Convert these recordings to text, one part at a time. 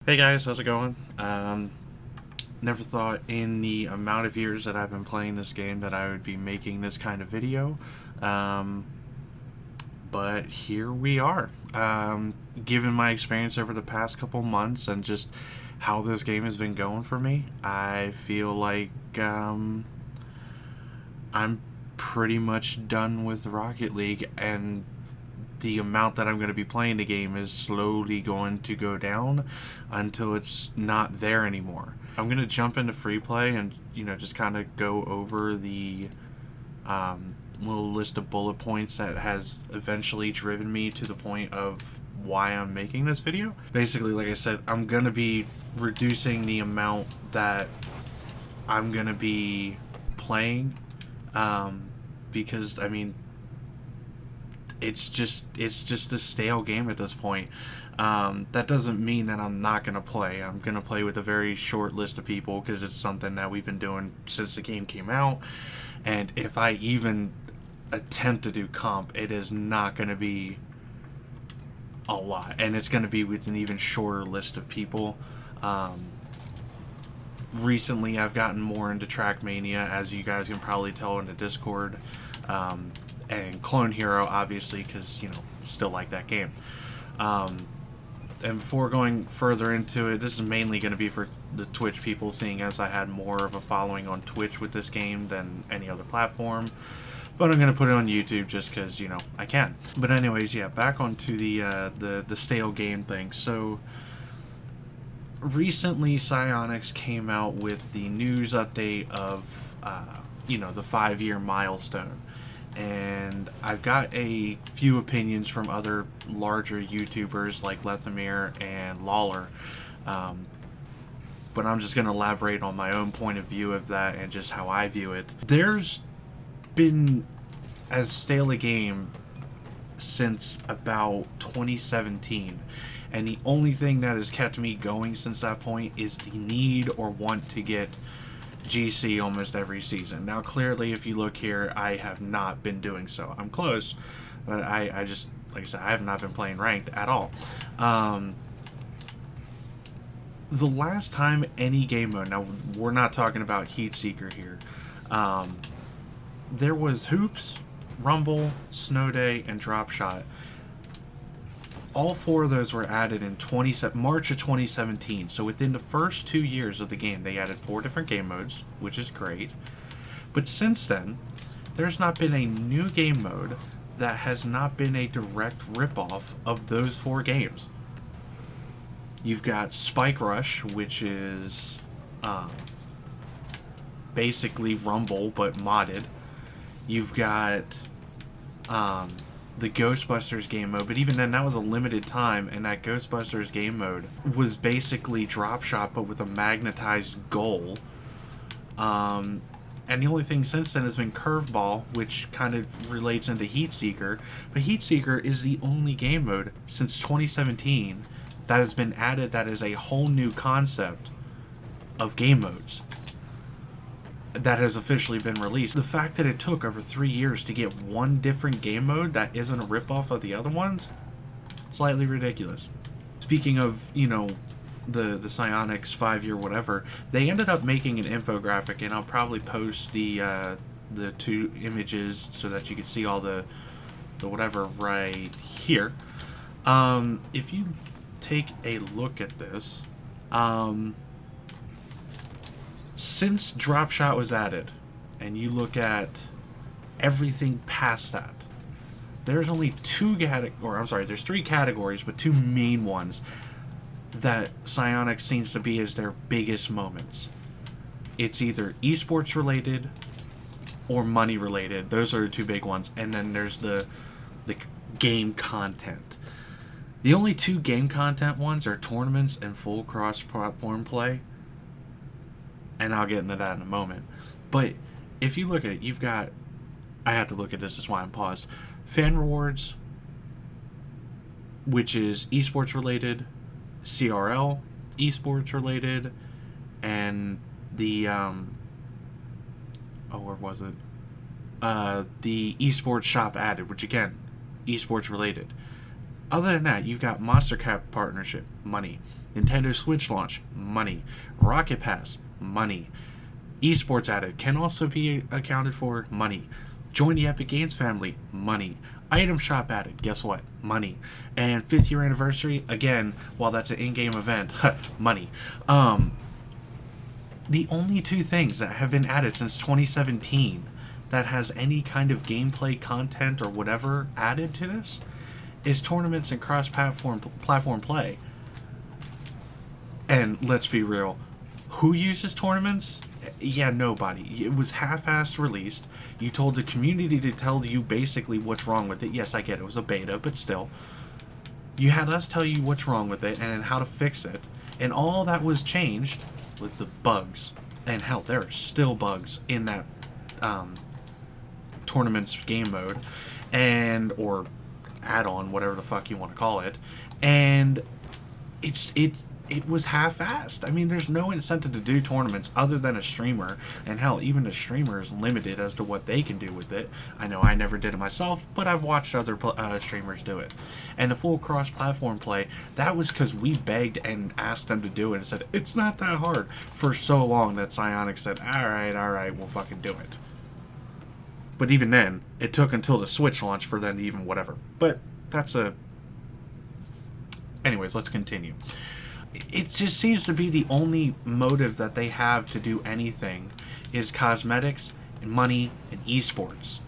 Hey guys, how's it going? Never thought in the amount of years that I've been playing this game that I would be making this kind of video. Um, but here we are. Given my experience over the past couple months and just how this game has been going for me, I feel like I'm pretty much done with Rocket League, and the amount that I'm going to be playing the game is slowly going to go down until it's not there anymore. I'm going to jump into free play and, just kind of go over the little list of bullet points that has eventually driven me to the point of why I'm making this video. Basically, like I said, I'm going to be reducing the amount that I'm going to be playing because, I mean, it's just a stale game at this point. That doesn't mean that I'm not gonna play. I'm gonna play with a very short list of people because it's something that we've been doing since the game came out. And if I even attempt to do comp, it is not gonna be a lot, and it's gonna be with an even shorter list of people. Recently, I've gotten more into Trackmania, as you guys can probably tell in the Discord. And Clone Hero, obviously, because, still like that game. And before going further into it, this is mainly going to be for the Twitch people, seeing as I had more of a following on Twitch with this game than any other platform. But I'm going to put it on YouTube just because, I can. But anyways, yeah, back onto the stale game thing. So, recently, Psyonix came out with the news update of, the 5-year milestone. And I've got a few opinions from other larger YouTubers like Lethamir and Lawler, but I'm just going to elaborate on my own point of view of that and just how I view it. There's been as stale a game since about 2017, and the only thing that has kept me going since that point is the need or want to get GC almost every season. Now, clearly, if you look here, I have not been doing so. I'm close, but I just, like I said, I have not been playing ranked at all. The last time any game mode, now we're not talking about Heatseeker here, there was Hoops, Rumble, Snow Day, and Drop Shot. All 4 of those were added in March of 2017. So within the first 2 years of the game, they added 4 different game modes, which is great. But since then, there's not been a new game mode that has not been a direct ripoff of those 4 games. You've got Spike Rush, which is basically Rumble, but modded. You've got the Ghostbusters game mode, but even then that was a limited time, and that Ghostbusters game mode was basically Drop Shot but with a magnetized goal. And the only thing since then has been Curveball, which kind of relates into Heatseeker, but Heatseeker is the only game mode since 2017 that has been added that is a whole new concept of game modes that has officially been released. The fact that it took over 3 years to get one different game mode that isn't a ripoff of the other ones, slightly ridiculous. Speaking of, the Psyonix 5-year whatever, they ended up making an infographic, and I'll probably post the 2 images so that you can see all the whatever right here. If you take a look at this, since Drop Shot was added, and you look at everything past that, there's only there's 3 categories, but 2 main ones that Psyonix seems to be as their biggest moments. It's either esports related or money related. Those are the 2 big ones. And then there's the game content. The only 2 game content ones are tournaments and full cross-platform play. And I'll get into that in a moment. But if you look at it, you've got... I have to look at this, that's why I'm paused. Fan rewards, which is esports related, CRL, esports related, and the... where was it? The esports shop added, which again, esports related. Other than that, you've got Monster Cap partnership, money. Nintendo Switch launch, money. Rocket Pass, money. Esports added can also be accounted for, money. Join the Epic Games family, money. Item shop added, guess what? Money. And 5th year anniversary, again, while that's an in-game event, money. The only two things that have been added since 2017 that has any kind of gameplay content or whatever added to this is tournaments and cross-platform play. And let's be real, who uses tournaments? Yeah, nobody. It was half-assed released. You told the community to tell you basically what's wrong with it. Yes, I get it. It was a beta, but still. You had us tell you what's wrong with it and how to fix it. And all that was changed was the bugs. And hell, there are still bugs in that tournaments game mode. Or add-on, whatever the fuck you want to call it. And it was half-assed. I mean, there's no incentive to do tournaments other than a streamer. And hell, even a streamer is limited as to what they can do with it. I know I never did it myself, but I've watched other streamers do it. And the full cross-platform play, that was because we begged and asked them to do it and said, it's not that hard, for so long that Psyonix said, alright, we'll fucking do it. But even then, it took until the Switch launch for them to even whatever. But that's a... Anyways, let's continue. It just seems to be the only motive that they have to do anything is cosmetics and money and esports.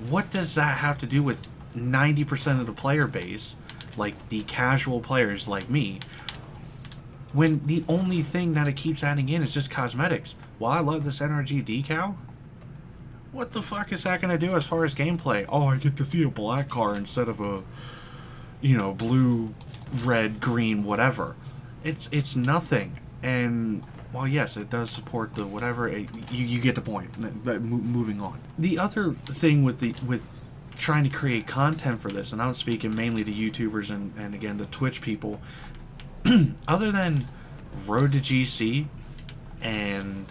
What does that have to do with 90% of the player base, like the casual players like me, when the only thing that it keeps adding in is just cosmetics? Well, I love this NRG decal. What the fuck is that going to do as far as gameplay? Oh, I get to see a black car instead of a, blue, red, green, whatever. It's nothing. And while yes, it does support the whatever, you get the point. Moving on. The other thing with trying to create content for this, and I'm speaking mainly to YouTubers and again the Twitch people, other than Road to GC and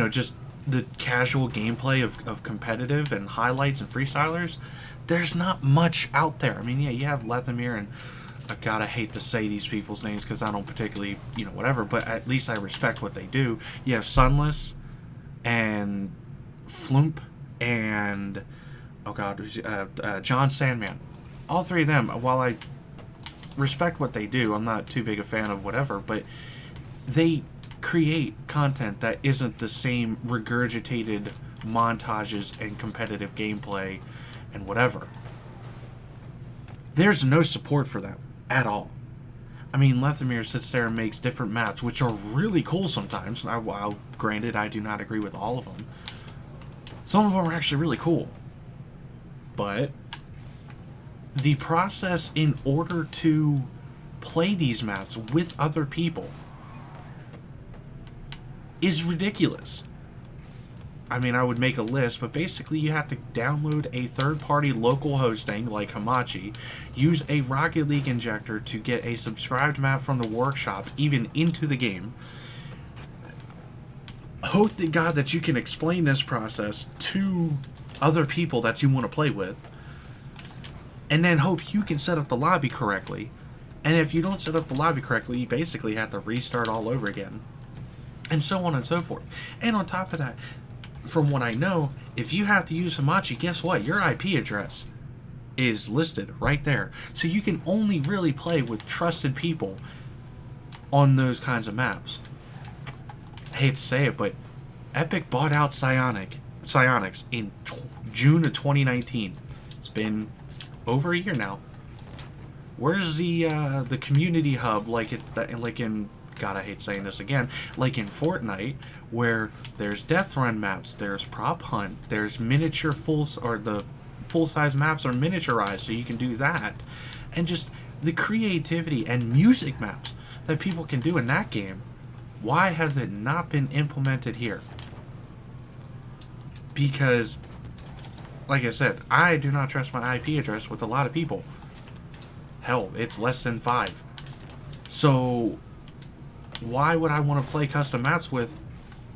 just the casual gameplay of competitive and highlights and freestylers, there's not much out there. I mean, yeah, you have Lethamir and I hate to say these people's names because I don't particularly, whatever, but at least I respect what they do. You have Sunless and Floomp and, John Sandman. All three of them, while I respect what they do, I'm not too big a fan of whatever, but they create content that isn't the same regurgitated montages and competitive gameplay and whatever. There's no support for them at all. I mean, Lethamir sits there and makes different maps, which are really cool sometimes. Granted, I do not agree with all of them. Some of them are actually really cool. But the process in order to play these maps with other people is ridiculous. I mean, I would make a list, but basically you have to download a third-party local hosting like Hamachi, use a Rocket League injector to get a subscribed map from the workshop even into the game, hope to God that you can explain this process to other people that you want to play with, and then hope you can set up the lobby correctly. And if you don't set up the lobby correctly, you basically have to restart all over again. And so on and so forth. And on top of that, from what I know, if you have to use Hamachi, guess what? Your IP address is listed right there. So you can only really play with trusted people on those kinds of maps. I hate to say it, but Epic bought out Psyonix in June of 2019. It's been over a year now. Where's the community hub like in God, I hate saying this again, like in Fortnite, where there's death run maps, there's prop hunt, there's miniature the full-size maps are miniaturized, so you can do that, and just the creativity and music maps that people can do in that game. Why has it not been implemented here? Because, like I said, I do not trust my IP address with a lot of people. Hell, it's less than 5. So why would I want to play custom maps with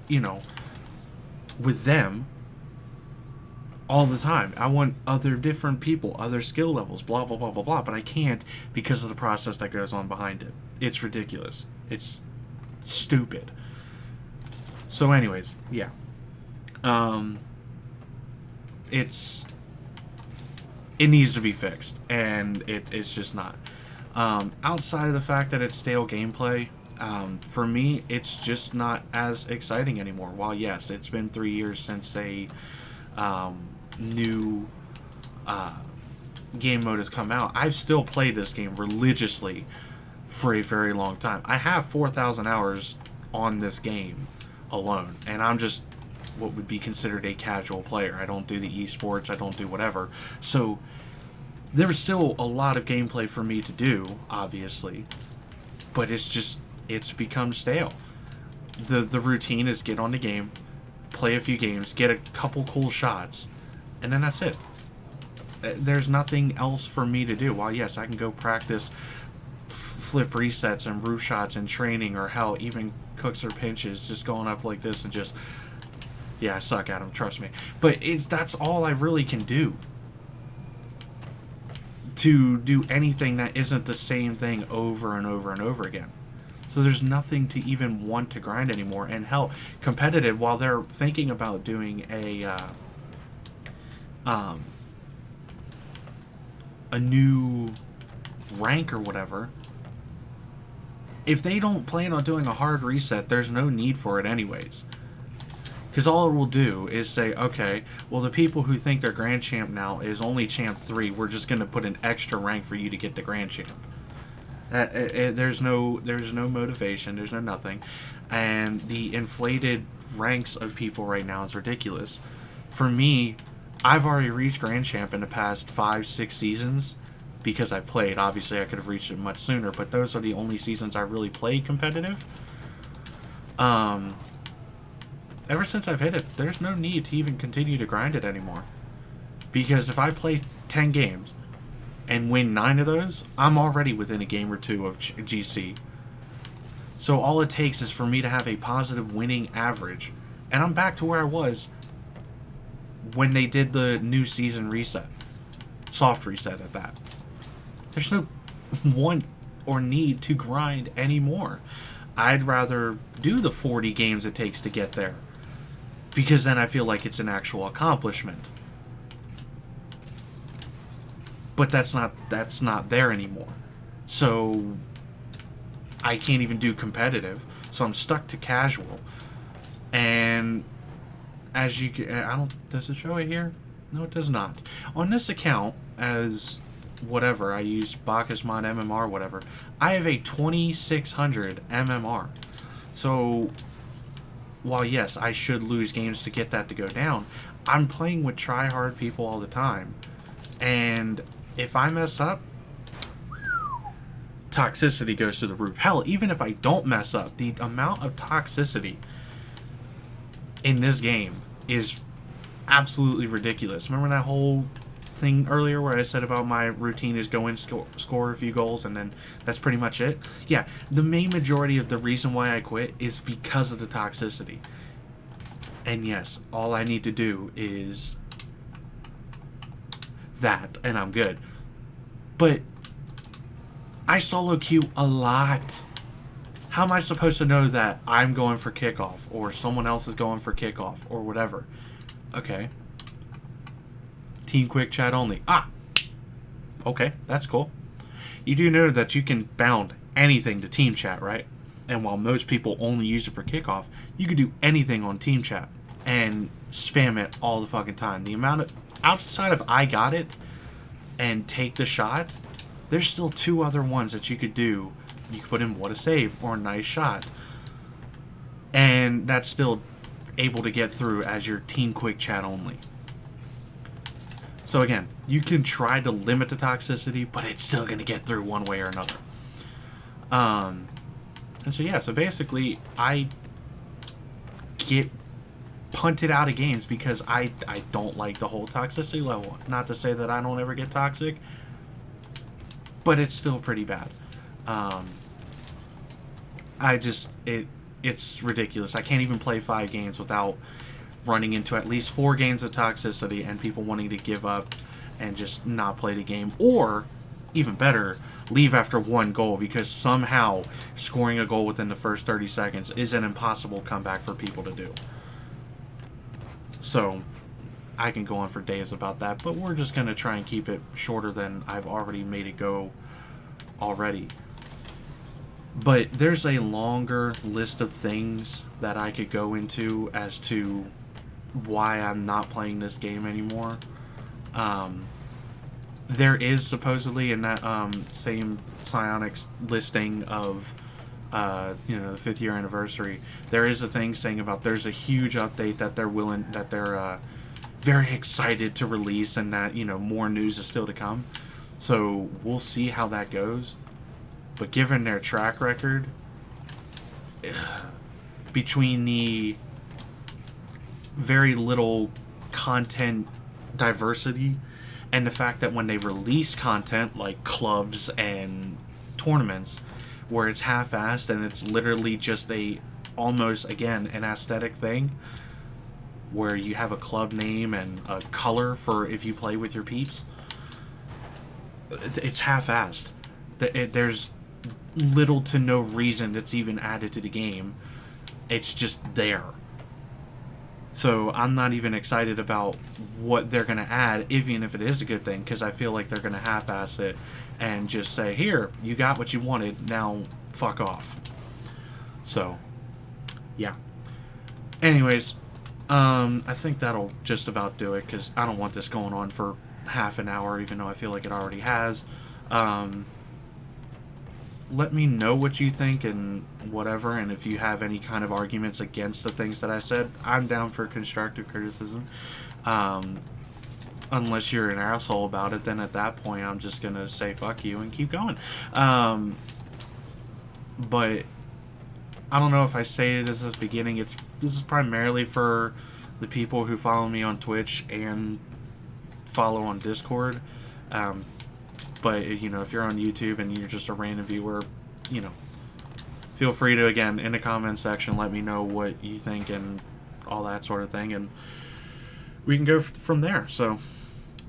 them all the time. I want other different people, other skill levels, blah, blah, blah, blah, blah. But I can't because of the process that goes on behind it. It's ridiculous. It's stupid. So anyways, yeah. It needs to be fixed, and it's just not. Outside of the fact that it's stale gameplay, for me, it's just not as exciting anymore. While yes, it's been 3 years since a new game mode has come out, I've still played this game religiously for a very long time. I have 4,000 hours on this game alone, and I'm just what would be considered a casual player. I don't do the esports, I don't do whatever. So there's still a lot of gameplay for me to do, obviously, but it's become stale. The routine is get on the game, play a few games, get a couple cool shots, and then that's it. There's nothing else for me to do. While yes, I can go practice flip resets and roof shots in training, or hell, even cooks or pinches, just going up like this and just, yeah, I suck at them, trust me. But that's all I really can do. To do anything that isn't the same thing over and over and over again. So there's nothing to even want to grind anymore. And hell, competitive, while they're thinking about doing a new rank or whatever, if they don't plan on doing a hard reset, there's no need for it anyways. Because all it will do is say, okay, well, the people who think they're Grand Champ now is only Champ 3. We're just going to put an extra rank for you to get the Grand Champ. There's no motivation. There's no nothing. And the inflated ranks of people right now is ridiculous. For me, I've already reached Grand Champ in the past 5-6 seasons because I played. Obviously, I could have reached it much sooner, but those are the only seasons I really played competitive. Ever since I've hit it, there's no need to even continue to grind it anymore. Because if I play 10 games and win 9 of those, I'm already within a game or two of GC. So all it takes is for me to have a positive winning average, and I'm back to where I was when they did the new season reset. Soft reset at that. There's no want or need to grind anymore. I'd rather do the 40 games it takes to get there, because then I feel like it's an actual accomplishment. But that's not there anymore. So I can't even do competitive. So I'm stuck to casual. And as you can, does it show it here? No, it does not. On this account, as whatever, I use Bacchus Mod MMR, whatever, I have a 2600 MMR. So while yes, I should lose games to get that to go down, I'm playing with try-hard people all the time. And if I mess up, toxicity goes to the roof. Hell, even if I don't mess up, the amount of toxicity in this game is absolutely ridiculous. Remember that whole thing earlier where I said about my routine is go in, score a few goals, and then that's pretty much it? Yeah, the main majority of the reason why I quit is because of the toxicity. And yes, all I need to do is that, and I'm good. But I solo queue a lot. How am I supposed to know that I'm going for kickoff, or someone else is going for kickoff, or whatever? Okay. Team quick chat only. Okay, that's cool. You do know that you can bound anything to team chat, right? And while most people only use it for kickoff, you can do anything on team chat and spam it all the fucking time. The amount of, outside of I got it and take the shot, there's still 2 other ones that you could do. You could put in what a save or a nice shot, and that's still able to get through as your team quick chat only. So again, you can try to limit the toxicity, but it's still going to get through one way or another. And so yeah, so basically I get punted out of games because I don't like the whole toxicity level. Not to say that I don't ever get toxic, but it's still pretty bad. It's ridiculous. I can't even play 5 games without running into at least 4 games of toxicity and people wanting to give up and just not play the game, or even better, leave after 1 goal, because somehow scoring a goal within the first 30 seconds is an impossible comeback for people to do. So I can go on for days about that, but we're just going to try and keep it shorter than I've already made it go already. But there's a longer list of things that I could go into as to why I'm not playing this game anymore. There is supposedly in that same Psyonix listing of the 5th year anniversary, there is a thing saying about there's a huge update that they're very excited to release, and that more news is still to come. So we'll see how that goes. But given their track record, between the very little content diversity and the fact that when they release content like clubs and tournaments where it's half-assed and it's literally just almost again an aesthetic thing where you have a club name and a color for if you play with your peeps, it's half-assed. There's little to no reason that's even added to the game. It's just there. So I'm not even excited about what they're going to add, even if it is a good thing, because I feel like they're going to half-ass it and just say, here, you got what you wanted, now fuck off. So, yeah. Anyways, I think that'll just about do it, because I don't want this going on for half an hour, even though I feel like it already has. Let me know what you think and whatever, and if you have any kind of arguments against the things that I said, I'm down for constructive criticism. Unless you're an asshole about it, then at that point I'm just gonna say fuck you and keep going. But I don't know if I stated this at the beginning. This is primarily for the people who follow me on Twitch and follow on Discord. But, if you're on YouTube and you're just a random viewer, feel free to, again, in the comment section, let me know what you think and all that sort of thing, and we can go from there. So,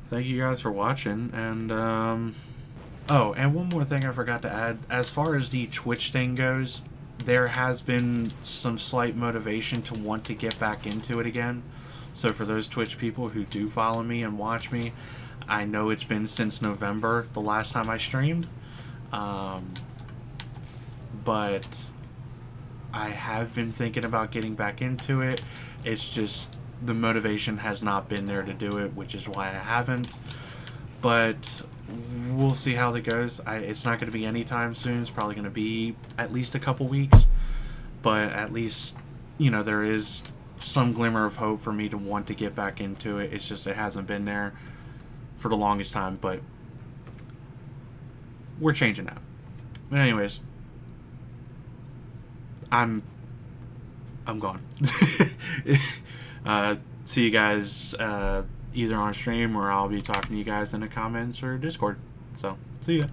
thank you guys for watching, and, oh, and one more thing I forgot to add. As far as the Twitch thing goes, there has been some slight motivation to want to get back into it again. So, for those Twitch people who do follow me and watch me, I know it's been since November, the last time I streamed, but I have been thinking about getting back into it. It's just the motivation has not been there to do it, which is why I haven't, but we'll see how that goes. It's not going to be anytime soon. It's probably going to be at least a couple weeks, but at least, there is some glimmer of hope for me to want to get back into it. It's just it hasn't been there for the longest time, but we're changing that. But anyways, I'm gone. See you guys either on stream, or I'll be talking to you guys in the comments or Discord. So, see ya.